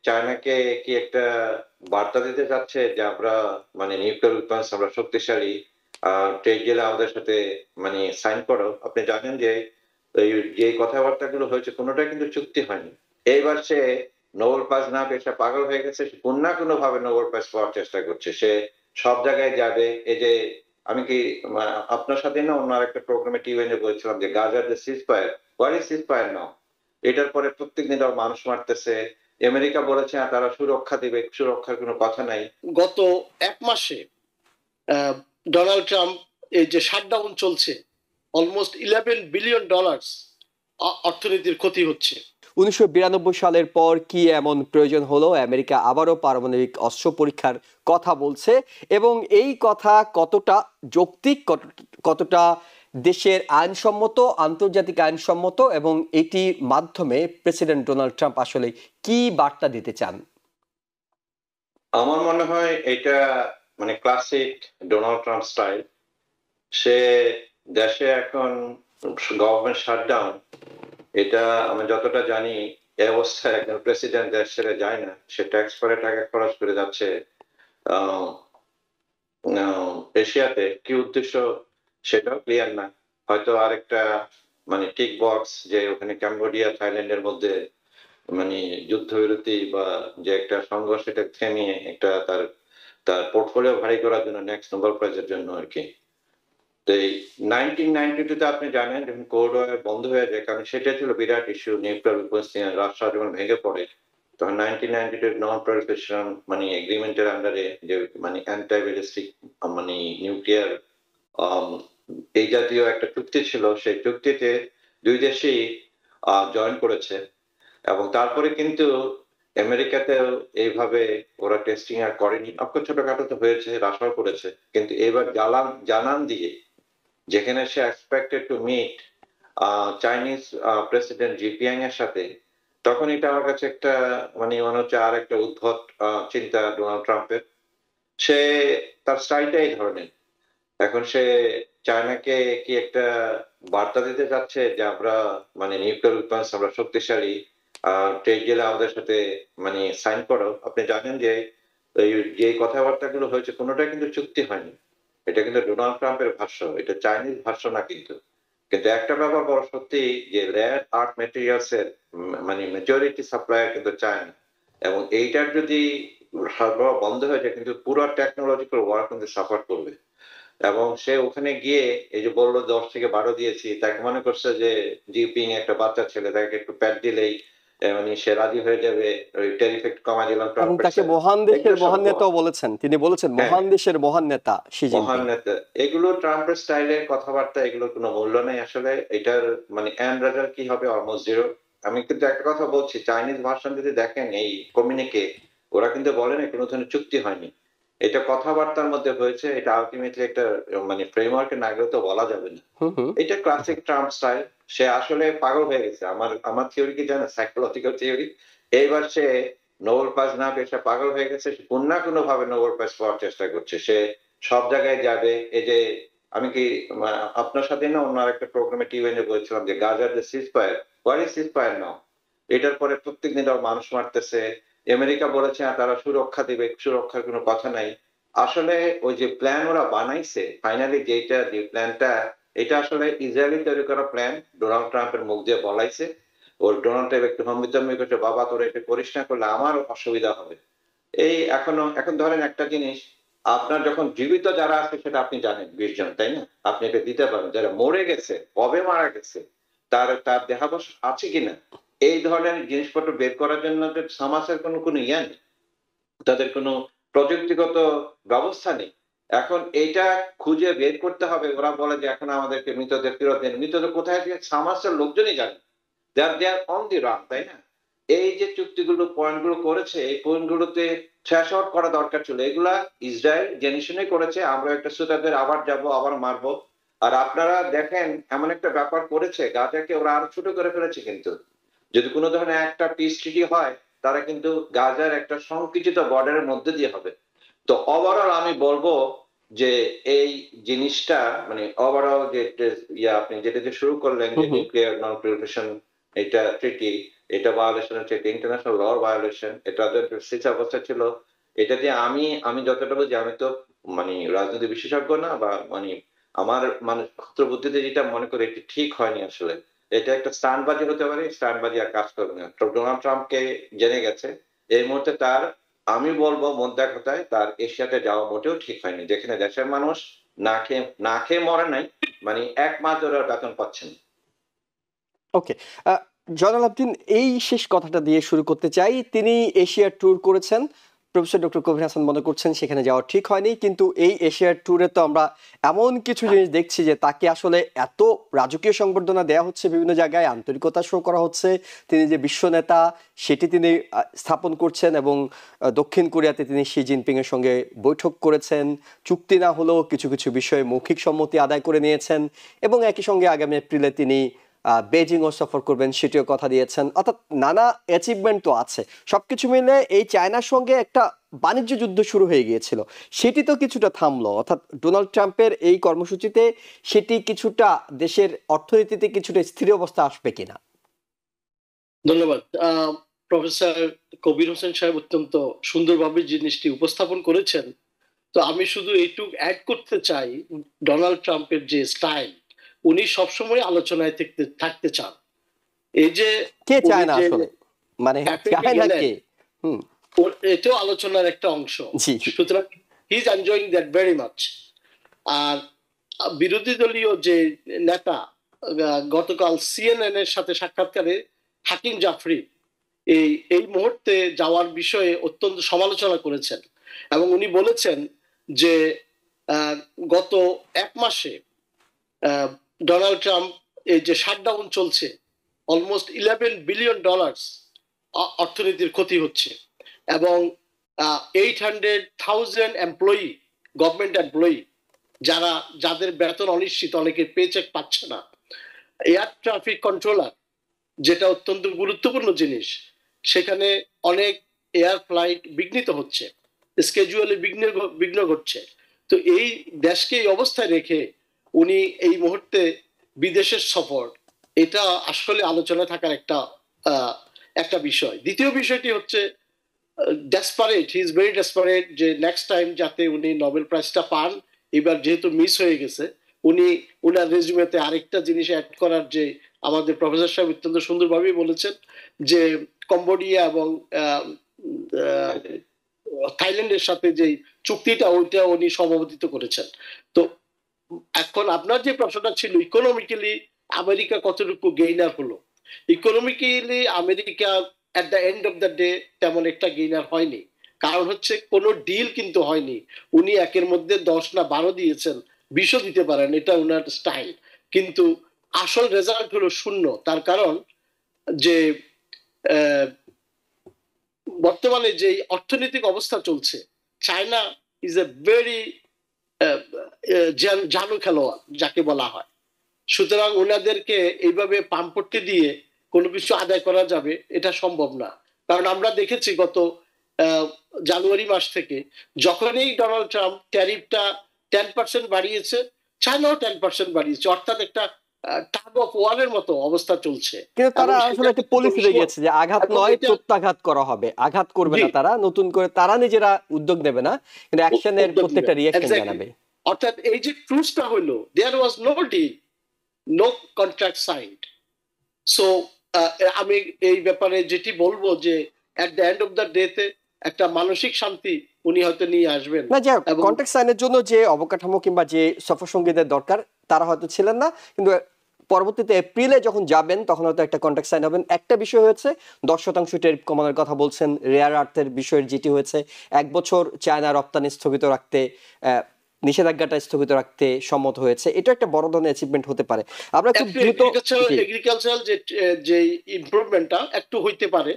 চায়নাকে কি একটা বার্তা দিতে চাচ্ছে যে আমরা মানে নিউক্লিয়ার উইপন্স আমরা শক্তিশালী ট্রেড ডিলে আমাদের সাথে মানে সাইন করো। আপনি জানেন যে এই যে কথাবার্তাগুলো হয়েছে কোনোটাই কিন্তু চুক্তি হয়নি। এইবার সে নোবেল প্রাইজ না পেয়ে সে পাগল হয়ে গেছে। সে কোন না কোনোভাবে নোবেল প্রাইজ পাওয়ার চেষ্টা করছে। সে সব জায়গায় যাবে। এই যে আমি কি আপনার সাথে না অন্য আরেকটা প্রোগ্রামে টিভিএনে বলেছিলাম যে গাজার যে সিজফায়ার, হোয়ার ইজ সিজফায়ার নাও? এটার পরে প্রত্যেকদিন ওরা মানুষ মারতেছে। আমেরিকা বলেছে তারা সুরক্ষা দিবে, সুরক্ষার কোনো কথা নাই। গত ১ মাসে ডোনাল্ড ট্রাম্প এই যে শাটডাউন চলছে, অলমোস্ট $11 বিলিয়ন অর্থনীতির ক্ষতি হচ্ছে। 1992 সালের পর কি এমন প্রয়োজন হলো আমেরিকা আবারও পারমাণবিক অস্ত্র পরীক্ষার কথা বলছে, এবং এই কথা কতটা যৌক্তিক, কতটা দেশের আইনসম্মত, আন্তর্জাতিক আইনসম্মত, এবং এটির মাধ্যমে প্রেসিডেন্ট ডোনাল্ড ট্রাম্প আসলে কি বার্তা দিতে চান? আমার মনে হয় এটা মানে ক্লাসিক ডোনাল্ড ট্রাম্প স্টাইল। সে দেশে এখন গভর্নমেন্ট শাটডাউন, এটা আমি যতটা জানি এই অবস্থায় একজন প্রেসিডেন্ট দেশ ছেড়ে যায় না। সে ট্যাক্স করে টাকা খরচ করে যাচ্ছে এশিয়াতে। কি উদ্দেশ্য সেটাও ক্লিয়ার না। হয়তো আরেকটা মানে টিক বক্স যে ওখানে ক্যাম্বোডিয়া থাইল্যান্ডের মধ্যে মানে যুদ্ধবিরতি বা যে একটা সংঘর্ষ সেটা থেমিয়ে একটা তার তার পোর্টফোলিও ভারী করার জন্য নেক্সট নোবেল প্রাইজের জন্য আর কি। তো এই 1992 তে আপনি জানেন যখন কোল্ড ওয়ার বন্ধ হয়ে যায়, কারণ সেটা ছিল বিরাট ইস্যু, নিউক্লিয়ার উইপন্স নিয়ে রাশিয়া যখন ভেঙে পড়ে, তখন 1992 নন প্রলিফারেশন মানে এগ্রিমেন্টের আন্ডারে যে মানে অ্যান্টি ব্যালিস্টিক মানে নিউক্লিয়ার এই জাতীয় একটা চুক্তি ছিল। সেই চুক্তিতে দুই দেশই জয়েন করেছে, এবং তারপরে কিন্তু আমেরিকাতেও এইভাবে ওরা টেস্টিং আর করেনি। অক্ষর ছোটখাটো তো হয়েছে, রাশিয়াও করেছে, কিন্তু এবার জানান দিয়ে যেখানে সে expected to meet Chinese president Jinping এর সাথে, তখন এটা আমার কাছে একটা মানে মনে হচ্ছে আর একটা উদ্ভট চিন্তা ডোনাল্ড ট্রাম্পের। সে তার স্টাইলটা এই ধরনের। এখন সে চায়নাকে কি একটা বার্তা দিতে চাচ্ছে যে আমরা মানে নিউক্লিয়ার উইপন্স আমরা শক্তিশালী ট্রেড ডিলে আমাদের সাথে মানে সাইন করো। আপনি জানেন যে এই যে কথাবার্তাগুলো হয়েছে কোনোটাই কিন্তু চুক্তি হয়নি। এটা কিন্তু ডোনাল্ড ট্রাম্পের ভাষ্য, এটা চাইনিজ ভাষ্য না কিন্তু। কিন্তু একটা ব্যাপার বড় সত্যি যে রেয়ার আর্থ ম্যাটেরিয়ালস এর মানে মেজরিটি সাপ্লায়ার কিন্তু চায়না, এবং এইটার যদি সরবরাহ বন্ধ হয়ে যায় কিন্তু পুরো টেকনোলজিক্যাল ওয়ার্ক কিন্তু সাফার করবে। এবং সে ওখানে গিয়ে এই যে বললো 10 থেকে 12 দিয়েছি, তাকে মনে করছে যে জিপিং একটা বাচ্চা ছেলে, তাকে একটু প্যাট দিলেই মানে সে রাজি হয়ে যাবে, ওই ট্যারিফ একটু কমা দিলাম এবং তাকে মহান দেশের মহান নেতাও বলেছেন, তিনি বলেছেন মহান দেশের মহান নেতা শি জিনপিং। মহান নেতা, এগুলো ট্রাম্পের স্টাইলের কথাবার্তা, এগুলোর কোনো মূল্য নেই আসলে। এটার মানে এন্ড রেজাল্ট কি হবে? Almost zero. আমি কিন্তু একটা কথা বলছি, চাইনিজ ভার্সন যদি দেখেন এই কমিউনিকে, ওরা কিন্তু বলে না কোনো ধরনের চুক্তি হয়নি, এটা কথাবার্তার মধ্যে হয়েছে। এটা আলটিমেটলি একটা মানে ফ্রেমওয়ার্কে না গেলে তো বলা যাবে না। এটা ক্লাসিক ট্রাম্প স্টাইল। সে আসলে পাগল হয়ে গেছে। আমার থিওরি কি জানেন? Psychological theory. এইবার সে নোবেল প্রাইজ না পেয়ে সে পাগল হয়ে গেছে। সে কোন না কোনো ভাবে নোবেল প্রাইজ পাওয়ার চেষ্টা করছে। সে সব জায়গায় যাবে। এই যে আমি কি আপনার সাথে না অন্য আরেকটা প্রোগ্রামে টিভিএনে বলেছিলাম যে গাজার যে সিজফায়ার, হোয়ার ইজ সিজফায়ার নাও? এটার পরে প্রত্যেকদিন ওরা মানুষ মারতেছে। আমেরিকা বলেছে তারা সুরক্ষা দিবে, সুরক্ষার কোনো কথা নাই। আসলে ওই যে প্ল্যান ওরা বানাইছে ফাইনালি, যেটা যে প্ল্যানটা, এটা আসলে ইসরায়েলি তৈরি করা প্ল্যান, ডোনাল্ড ট্রাম্পের মুখ দিয়ে বলাইছে। ওর ডোনাল্ড ট্রাম্প একটু হম্বিতম্বি করছে, বাবা তোরা এটা করিস না, করলে আমার অসুবিধা হবে। এই এখন ধরেন একটা জিনিস, আপনার যখন জীবিত যারা আছে সেটা আপনি জানেন 20 জন, তাই না? আপনি এটা দিতে পারেন। যারা মরে গেছে, কবে মারা গেছে, তার তার দেহাবশ আছে কিনা, এই ধরনের জিনিসপত্র বের করার জন্য সমাজের কোনো ইয়া নেই, তাদের কোনো প্রযুক্তিগত ব্যবস্থা নেই। এখন এইটা খুঁজে বের করতে হবে। ওরা বলে যে এখন আমাদেরকে মৃতদের ফেরত দেন। মৃতদের কোথায় আছে সমাজের লোকজনই জানে। দে আর অন দি রান, তাই না? এই যে চুক্তিগুলো পয়েন্টগুলো করেছে, এই পয়েন্টগুলোতে শেষ আউট করা দরকার ছিল। এগুলা ইসরায়েল জেনে শুনে করেছে, আমরা একটা সুতাদের আবার যাব, আবার মারবো। আর আপনারা দেখেন এমন একটা ব্যাপার করেছে, গাজাকে ওরা আরো ছোট করে ফেলেছে। কিন্তু যদি কোনো ধরনের একটা পিস ট্রিটি হয়, তারা কিন্তু গাজার একটা সংকুচিত বর্ডারের মধ্যে দিয়ে হবে। তো ওভারঅল আমি বলবো যে এই জিনিসটা মানে ওভারঅল যে আপনি যেটা দিয়ে শুরু করলেন যে নিউক্লিয়ার নন প্রলিফারেশন এটা ট্রিটি, এটা ভায়োলেশন হচ্ছে, এটা ইন্টারন্যাশনাল ল ভায়োলেশন। এটা ওদের স্থিতাবস্থা ছিল। এটা দিয়ে আমি যতটুকু বুঝি, আমি তো মানে রাজনৈতিক বিশেষজ্ঞ না, বা মানে আমার মানে ক্ষুদ্র বুদ্ধিতে যেটা মনে করি এটি ঠিক হয়নি আসলে। এটা একটা স্টান্টবাজি হতে পারে, স্টান্টবাজি আর কাজ করবে না। ডোনাল্ড ট্রাম্পকে জেনে গেছে। এই মুহূর্তে তার, আমি বলব মোদ্দা কথায়, তার এশিয়াতে যাওয়া মোটেও ঠিক হয়নি। যেখানে দেশের মানুষ না খেয়ে মরে নাই, মানে ১ মাস ধরে ওরা বেতন পাচ্ছেন। ওকে। জয়নাল আবদিন, এই শেষ কথাটা দিয়ে শুরু করতে চাই। তিনি এশিয়ার ট্যুর করেছেন। প্রফেসর ডক্টর কবির হাসান মনে করছেন সেখানে যাওয়া ঠিক হয়নি, কিন্তু এই এশিয়ার ট্যুরে তো আমরা এমন কিছু জিনিস দেখছি যে তাকে আসলে এত রাজকীয় সংবর্ধনা দেওয়া হচ্ছে, বিভিন্ন জায়গায় আন্তরিকতা শো করা হচ্ছে, তিনি যে বিশ্ব নেতা সেটি তিনি স্থাপন করছেন, এবং দক্ষিণ কোরিয়াতে তিনি শি জিনপিং এর সঙ্গে বৈঠক করেছেন, চুক্তি না হলেও কিছু কিছু বিষয়ে মৌখিক সম্মতি আদায় করে নিয়েছেন, এবং একই সঙ্গে আগামী এপ্রিলে তিনি বেজিংও সফর করবেন সেটিও কথা দিয়েছেন। অর্থাৎ নানা অ্যাচিভমেন্ট তো আছে। সবকিছু মিলে এই চায়নার সঙ্গে একটা বাণিজ্য যুদ্ধ শুরু হয়ে গিয়েছিল, সেটি তো কিছুটা থামলো। অর্থাৎ ডোনাল্ড ট্রাম্পের এই কর্মসূচিতে সেটি কিছুটা দেশের অর্থনীতিতে কিছুটা স্থির অবস্থা আসবে কিনা? ধন্যবাদ। প্রফেসর কবির হোসেন সাহেব অত্যন্ত সুন্দরভাবে জিনিসটি উপস্থাপন করেছেন। তো আমি শুধু এইটুকু অ্যাড করতে চাই, ডোনাল্ড ট্রাম্পের যে স্টাইল, উনি সবসময় আলোচনায় থাকতে চান। এই যে কে উনি চায় না যে আসলে, মানে ক্যাফেতে চায় না গেলেন, কে? হুম। এটাও আলোচনার একটা অংশ। জি জি। সুতরাং he is enjoying that very much. আর বিরোধী দলীয় যে নেতা, গতকাল সিএনএন এর সাথে সাক্ষাৎকারে হাকিম জাফরি এই এই মুহূর্তে যাওয়ার বিষয়ে অত্যন্ত সমালোচনা করেছেন, এবং উনি বলেছেন যে আহ, গত 1 মাসে ডোনাল্ড ট্রাম্প, এই যে শাটডাউন চলছে, অলমোস্ট $11 বিলিয়ন অর্থনীতির ক্ষতি হচ্ছে, এবং 800,000 এমপ্লয়ি, গভর্নমেন্ট এমপ্লয়ি, যাদের বেতন অনিশ্চিত, অনেকের পেচেক পাচ্ছে না। এয়ার ট্রাফিক কন্ট্রোলার, যেটা অত্যন্ত গুরুত্বপূর্ণ জিনিস, সেখানে অনেক এয়ার ফ্লাইট বিঘ্নিত হচ্ছে, স্কেজুয়ালে বিঘ্ন ঘটছে। তো এই দেশকে এই অবস্থায় রেখে উনি এই মুহূর্তে বিদেশের সফর, এটা আসলে আলোচনা থাকার একটা বিষয়। দ্বিতীয় বিষয়টি হচ্ছে desperate, he is very desperate যে নেক্সট টাইম যাতে উনি নোবেল প্রাইজটা পান। এবার যেহেতু মিস হয়ে গেছে, উনি উনার রেজুমেতে আরেকটা জিনিস অ্যাড করার, যে আমাদের প্রফেসর সাহেব অত্যন্ত সুন্দরভাবেই বলেছেন যে কম্বোডিয়া এবং আহ, থাইল্যান্ডের সাথে যে চুক্তিটা, ওইটা উনি সভাপতিত্ব করেছেন। তো এখন আপনার যে প্রশ্নটা ছিল, ইকোনমিক্যালি আমেরিকা কতটুকু গেইনার হলো, economically America at the end of the day তেমন একটা গেইনার হয়নি। কারণ হচ্ছে কোনো ডিল কিন্তু হয়নি। উনি একের মধ্যে 10 না 12 দিয়েছেন, 20 দিতে পারেন, এটা ওনার স্টাইল, কিন্তু আসল রেজাল্ট হলো শূন্য। তার কারণ যে বর্তমানে যে অর্থনৈতিক অবস্থা চলছে, চায়না ইজ এ ভেরি জানু খেলোয়াড় যাকে বলা হয়। সুতরাং ওনাদেরকে এইভাবে পাম্পট্টি দিয়ে কোনো কিছু আদায় করা যাবে, এটা সম্ভব না। কারণ আমরা দেখেছি গত জানুয়ারি মাস থেকে যখনই ডোনাল্ড ট্রাম্প ট্যারিফটা 10% বাড়িয়েছে, চায়নাও 10% বাড়িয়েছে, অর্থাৎ একটা টাগ অফ ওয়ারের মতো অবস্থা চলছে। কিন্তু তারা এবং আসলে সেটা একটা কিন্তু পলিসি রয়ে গেছে যে আঘাত এবং নয়, এটা প্রত্যাঘাত করা হবে। আঘাত করবে জি না তারা, নতুন করে তারা নিজেরা উদ্যোগ নেবে না, কিন্তু অ্যাকশনের উদ্যোগ প্রত্যেকটা নেবেন, রিঅ্যাকশন এক্স্যাক্টলি। জানাবে। অর্থাৎ এই যে ট্রুসটা হলো, there was no deal, no contract signed. So আমি এই ব্যাপারে যেটি বলবো যে at the end of the day তে একটা মানসিক শান্তি উনি হয়তো নিয়ে আসবেন। না, যাই এবং কন্ট্যাক্ট সাইনের জন্য যে অবকাঠামো কিংবা যে সফর সঙ্গীদের দরকার তারা হয়তো ছিলেন না, কিন্তু পরবর্তীতে এপ্রিলে যখন যাবেন তখন হয়তো একটা কন্ট্যাক্ট সাইন হবেন। একটা বিষয় হয়েছে 10% ট্যারিফ কমানোর কথা বলছেন, রেয়ার আর্থের বিষয়ের যেটি হয়েছে 1 বছর চায়না রপ্তানি স্থগিত রাখতে, নিষেধাজ্ঞাটা স্থগিত রাখতে সম্মত হয়েছে, এটা একটা বড় ধরনের অ্যাচিভমেন্ট হতে পারে। আমরা খুব একটু দ্রুত এগ্রিকালচারাল যে ইমপ্রুভমেন্টটা একটু হইতে পারে,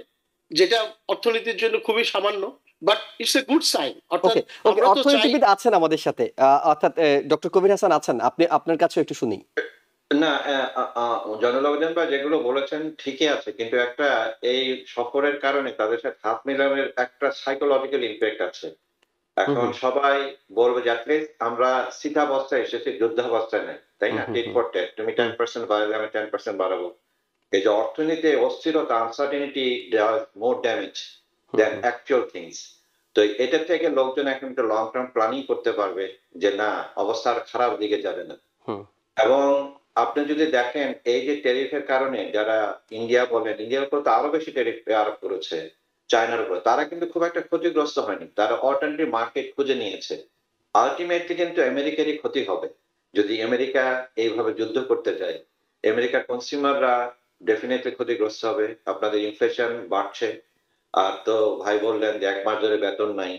যেটা অর্থনীতির জন্য খুবই সামান্য, but it's a good sign. অর্থাৎ ওকে ওকে, আমরা তো চাই। অর্থনীতিবিদ আছেন আমাদের সাথে, অর্থাৎ ডক্টর কবির হাসান আছেন, আপনি আপনার কাছেও একটু শুনি। না, জয়নুল আবেদিন ভাই যেগুলো বলেছেন ঠিকই আছে, কিন্তু একটা এই সফরের কারণে তাদের সাথে হাত মেলানোর একটা সাইকোলজিক্যাল ইমপ্যাক্ট আছে। হুম এখন হুম সবাই বলবে যে অ্যাটলিস্ট আমরা স্থিতাবস্থায় এসেছি, যুদ্ধাবস্থায় নাই, তাই হুম না? হুম টিট হুম ফর ট্যাট, তুমি হুম। 10% বাড়ালে আমি 10% বাড়াবো। এই যে অর্থনীতিতে অস্থিরতা, আনসার্টেনিটি মোর ড্যামেজ দ্যান অ্যাকচুয়াল থিংস। তো এটা থেকে লোকজন এখন একটা লং টার্ম প্ল্যানিং করতে পারবে যে না, অবস্থা আর খারাপ দিকে যাবে না। এবং আপনি যদি দেখেন এই যে ট্যারিফের কারণে যারা ইন্ডিয়া বলেন, ইন্ডিয়ার উপর তো আরো বেশি ট্যারিফ আরোপ করেছে চায়নার উপর, তারা কিন্তু খুব একটা ক্ষতিগ্রস্ত হয়নি, তারা অল্টারনেটিভ মার্কেট খুঁজে নিয়েছে। আলটিমেটলি কিন্তু আমেরিকারই ক্ষতি হবে যদি আমেরিকা এইভাবে যুদ্ধ করতে যায়। আমেরিকার কনজিউমাররা ডেফিনেটলি ক্ষতিগ্রস্ত হবে। আপনাদের ইনফ্লেশন বাড়ছে, আর তো ভাই বললেন যে 1 মাস ধরে বেতন নাই,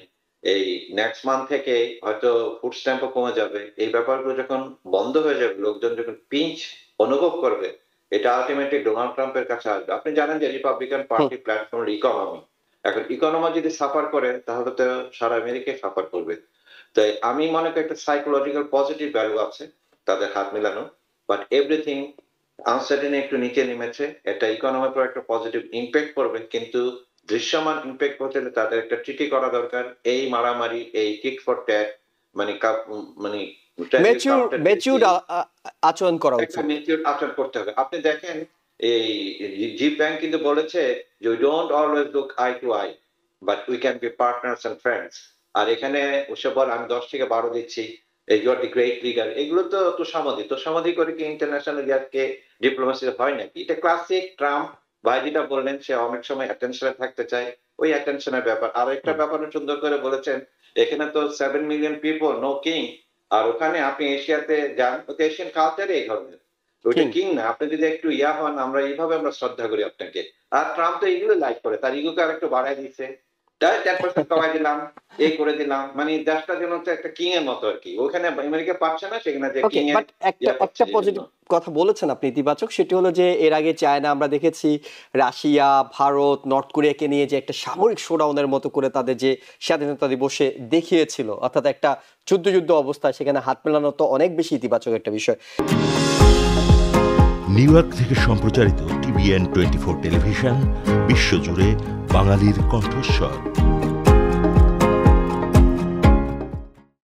এই নেক্সট মান্থ থেকে হয়তো ফুড স্ট্যাম্পও কমে যাবে। এই ব্যাপারগুলো যখন বন্ধ হয়ে যাবে, লোকজন যখন পিঞ্চ অনুভব করবে, এটা আলটিমেটলি ডোনাল্ড ট্রাম্পের কাছে আসবে। আপনি জানেন যে রিপাবলিকান পার্টি প্ল্যাটফর্ম ইকোনমি, এখন ইকোনমি যদি সাফার করে তাহলে তো সারা আমেরিকায় সাফার করবে। তাই আমি মনে করি একটা সাইকোলজিক্যাল পজিটিভ ভ্যালু আছে তাদের হাত মেলানো, বাট এভরিথিং আনসার্টেন একটু নিচে নেমেছে, এটা ইকোনমির উপর একটা পজিটিভ ইম্প্যাক্ট করবে, কিন্তু দৃশ্যমান ইম্প্যাক্ট করতে হলে তাদের একটা ট্রিটি করা দরকার। এই মারামারি, এই টিট ফর ট্যাট, মানে মানে ম্যাচিউরড আচরণ করা উচিত। একটা ম্যাচিউর আচরণ করতে হবে। আপনি দেখেন এই জিপ ব্যাংক কিন্তু বলেছে যে we don't always look eye to eye, but we can be partners and friends. আর এখানে ওসব বল আমি 10 থেকে 12 দিচ্ছি, you are the great leader, এগুলো তো তোষামোদি করে কি ইন্টারন্যাশনাল ইয়ারকে ডিপ্লোমেসি হয় নাকি? এটা ক্লাসিক ট্রাম্প ভাই যেটা বললেন, সে অনেক সময় অ্যাটেনশনে থাকতে চায়, ওই অ্যাটেনশনের ব্যাপার। আর একটা ব্যাপারে সুন্দর করে বলেছেন, এখানে তো 7 মিলিয়ন পিপল, নো কিং। আর ওখানে আপনি এশিয়াতে যান, ওকে এশিয়ান কালচারে এই ধরনের, ওইটা কিং না। আপনি যদি একটু ইয়া হন, আমরা এইভাবে আমরা শ্রদ্ধা করি আপনাকে। আর ট্রাম্প তো এইগুলো লাইক করে, তার ইগোকে আর একটু বাড়াই দিচ্ছে, তাই 10% কমাই দিলাম, এই করে দিলাম, মানে দেশটা যেন একটা কিং এর মতো আর কি। ওখানে আমেরিকা পাচ্ছে না, সেখানে যে কিং এর। বাট একটা পজিটিভ কথা বলেছেন আপনি, ইতিবাচক, সেটি হলো যে এর আগে চায়না আমরা দেখেছি রাশিয়া, ভারত, নর্থ কোরিয়াকে নিয়ে যে একটা সামরিক শোডাউনের মতো করে তাদের যে স্বাধীনতা দিবসে দেখিয়েছিল, অর্থাৎ একটা যুদ্ধ অবস্থায়, সেখানে হাত মেলানো তো অনেক বেশি ইতিবাচক একটা বিষয়। নিউ ইয়র্ক থেকে সম্প্রচারিত TVN 24 টেলিভিশন বিশ্বজুড়ে বাঙালির কণ্ঠস্বর।